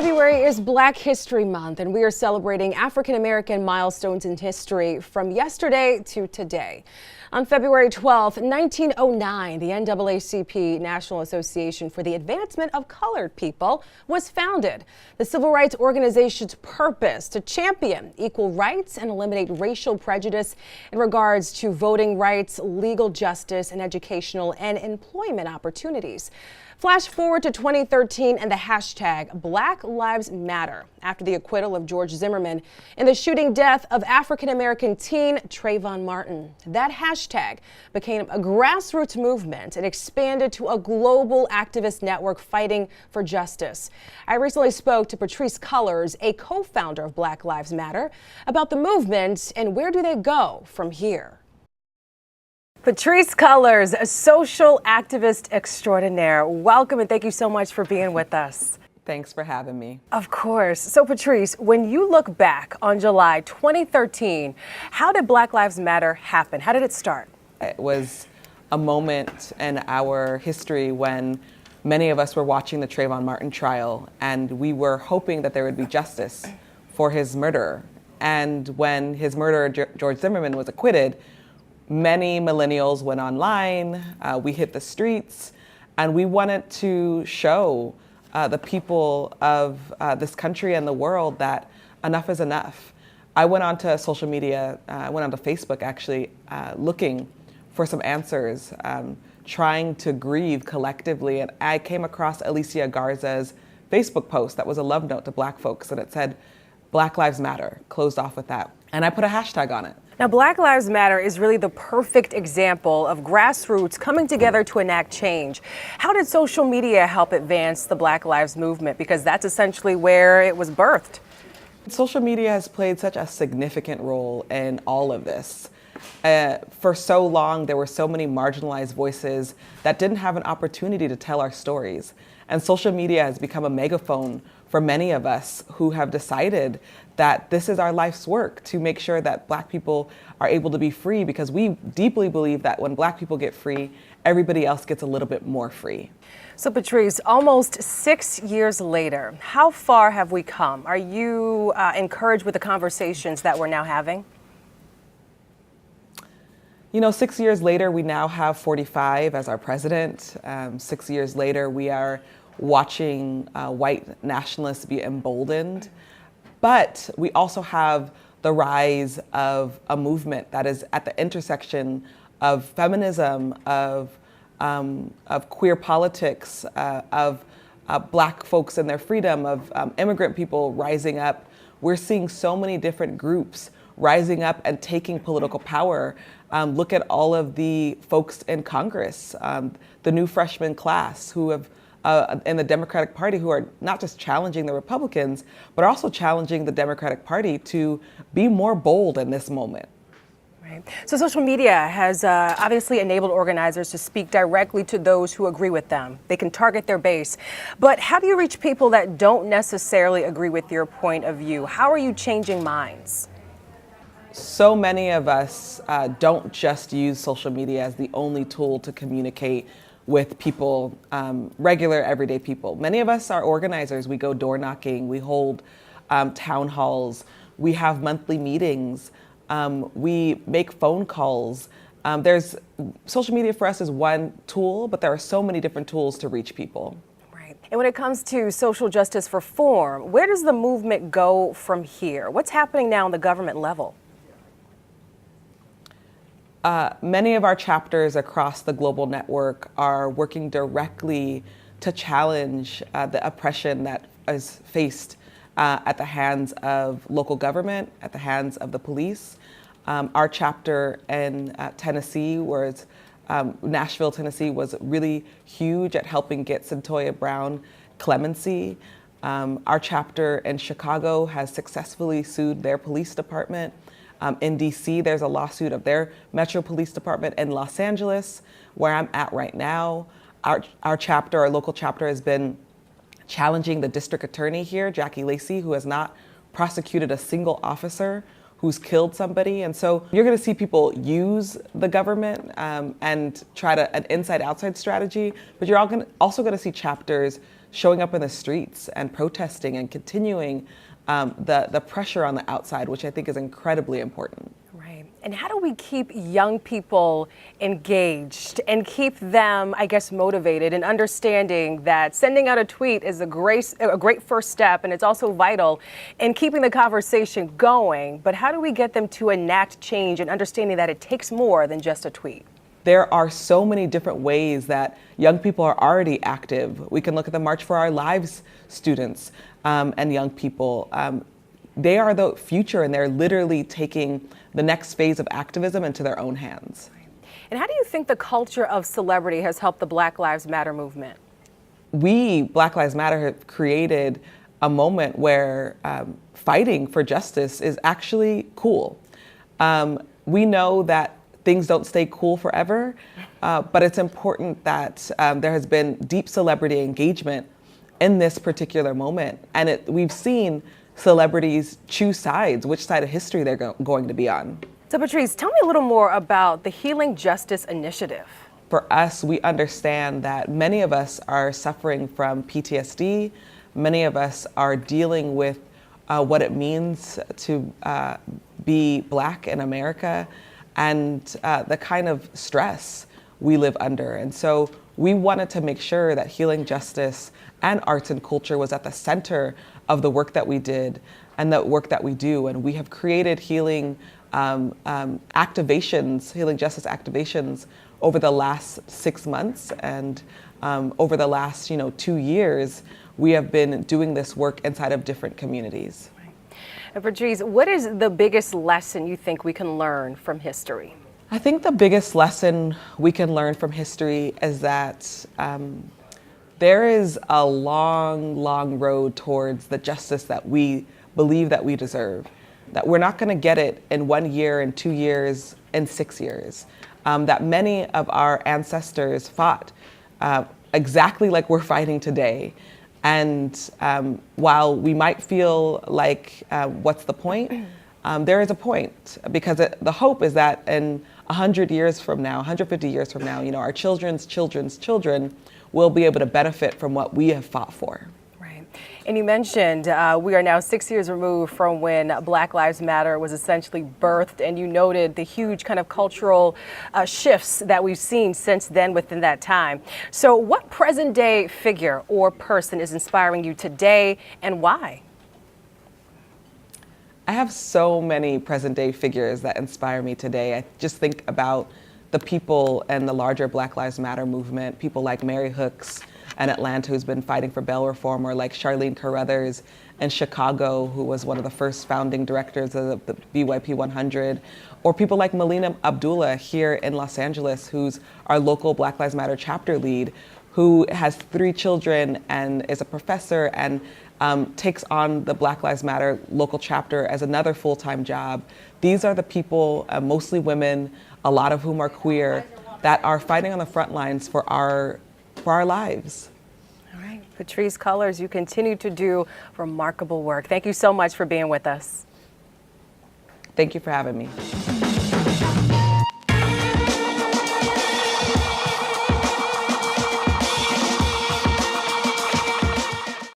February is Black History Month, and we are celebrating African American milestones in history from yesterday to today. On February 12, 1909, the NAACP, National Association for the Advancement of Colored People, was founded. The civil rights organization's purpose to champion equal rights and eliminate racial prejudice in regards to voting rights, legal justice, and educational and employment opportunities. Flash forward to 2013 and the hashtag BlackLivesMatter after the acquittal of George Zimmerman in the shooting death of African-American teen Trayvon Martin. That hashtag became a grassroots movement and expanded to a global activist network fighting for justice. I recently spoke to Patrisse Cullors, a co-founder of Black Lives Matter, about the movement and where do they go from here. Patrisse Cullors, a social activist extraordinaire. Welcome and thank you so much for being with us. Thanks for having me. Of course. So Patrisse, when you look back on July 2013, how did Black Lives Matter happen? How did it start? It was a moment in our history when many of us were watching the Trayvon Martin trial and we were hoping that there would be justice for his murderer. And when his murderer, George Zimmerman, was acquitted, many millennials went online, we hit the streets, and we wanted to show the people of this country and the world that enough is enough. I went onto social media, I went onto Facebook actually, looking for some answers, trying to grieve collectively, and I came across Alicia Garza's Facebook post that was a love note to Black folks, and it said, Black Lives Matter, closed off with that. And I put a hashtag on it. Now, Black Lives Matter is really the perfect example of grassroots coming together to enact change. How did social media help advance the Black Lives movement? Because that's essentially where it was birthed. Social media has played such a significant role in all of this. For so long, there were so many marginalized voices that didn't have an opportunity to tell our stories. And social media has become a megaphone for many of us who have decided that this is our life's work, to make sure that Black people are able to be free, because we deeply believe that when Black people get free, everybody else gets a little bit more free. So Patrisse, almost 6 years later, how far have we come? Are you encouraged with the conversations that we're now having? You know, 6 years later, we now have 45 as our president. 6 years later, we are watching white nationalists be emboldened. But we also have the rise of a movement that is at the intersection of feminism, of queer politics, of Black folks and their freedom, of immigrant people rising up. We're seeing so many different groups rising up and taking political power. Look at all of the folks in Congress, the new freshman class who have in the Democratic Party, who are not just challenging the Republicans, but also challenging the Democratic Party to be more bold in this moment. Right. So social media has obviously enabled organizers to speak directly to those who agree with them. They can target their base. But how do you reach people that don't necessarily agree with your point of view? How are you changing minds? So many of us don't just use social media as the only tool to communicate with people, regular everyday people. Many of us are organizers. We go door knocking, we hold town halls, we have monthly meetings, we make phone calls. Social media for us is one tool, but there are so many different tools to reach people. Right. And when it comes to social justice reform, where does the movement go from here? What's happening now on the government level? Many of our chapters across the global network are working directly to challenge the oppression that is faced at the hands of local government, at the hands of the police. Our chapter in Tennessee, Nashville, Tennessee, was really huge at helping get Cyntoia Brown clemency. Our chapter in Chicago has successfully sued their police department. In DC, there's a lawsuit of their Metro Police Department. In Los Angeles, where I'm at right now, our local chapter has been challenging the district attorney here, Jackie Lacey, who has not prosecuted a single officer who's killed somebody. And so you're going to see people use the government and try an inside-outside strategy, but you're also going to see chapters showing up in the streets and protesting and continuing the pressure on the outside, which I think is incredibly important. Right. And how do we keep young people engaged and keep them, I guess, motivated and understanding that sending out a tweet is a great first step, and it's also vital in keeping the conversation going. But how do we get them to enact change and understanding that it takes more than just a tweet? There are so many different ways that young people are already active. We can look at the March for Our Lives students and young people. They are the future, and they're literally taking the next phase of activism into their own hands. And how do you think the culture of celebrity has helped the Black Lives Matter movement? We, Black Lives Matter, have created a moment where fighting for justice is actually cool. We know that things don't stay cool forever, but it's important that there has been deep celebrity engagement in this particular moment. And we've seen celebrities choose sides, which side of history they're going to be on. So Patrisse, tell me a little more about the Healing Justice Initiative. For us, we understand that many of us are suffering from PTSD. Many of us are dealing with what it means to be Black in America and the kind of stress we live under. And so we wanted to make sure that healing justice and arts and culture was at the center of the work that we did and the work that we do. And we have created healing activations, healing justice activations over the last 6 months. And over the last 2 years, we have been doing this work inside of different communities. And Patrisse, what is the biggest lesson you think we can learn from history? I think the biggest lesson we can learn from history is that there is a long, long road towards the justice that we believe that we deserve. That we're not going to get it in 1 year, in 2 years, in 6 years. That many of our ancestors fought exactly like we're fighting today. And while we might feel like, what's the point? There is a point, because the hope is that in 100 years from now, 150 years from now, our children's children's children will be able to benefit from what we have fought for. Right. And you mentioned we are now 6 years removed from when Black Lives Matter was essentially birthed, and you noted the huge kind of cultural shifts that we've seen since then within that time. So what present day figure or person is inspiring you today, and why? I have so many present day figures that inspire me today. I just think about the people in the larger Black Lives Matter movement, people like Mary Hooks in Atlanta, who's been fighting for bail reform, or like Charlene Carruthers in Chicago, who was one of the first founding directors of the BYP 100, or people like Melina Abdullah here in Los Angeles, who's our local Black Lives Matter chapter lead, who has 3 children and is a professor and takes on the Black Lives Matter local chapter as another full-time job. These are the people, mostly women, a lot of whom are queer, that are fighting on the front lines for our lives. All right, Patrisse Cullors, you continue to do remarkable work. Thank you so much for being with us. Thank you for having me.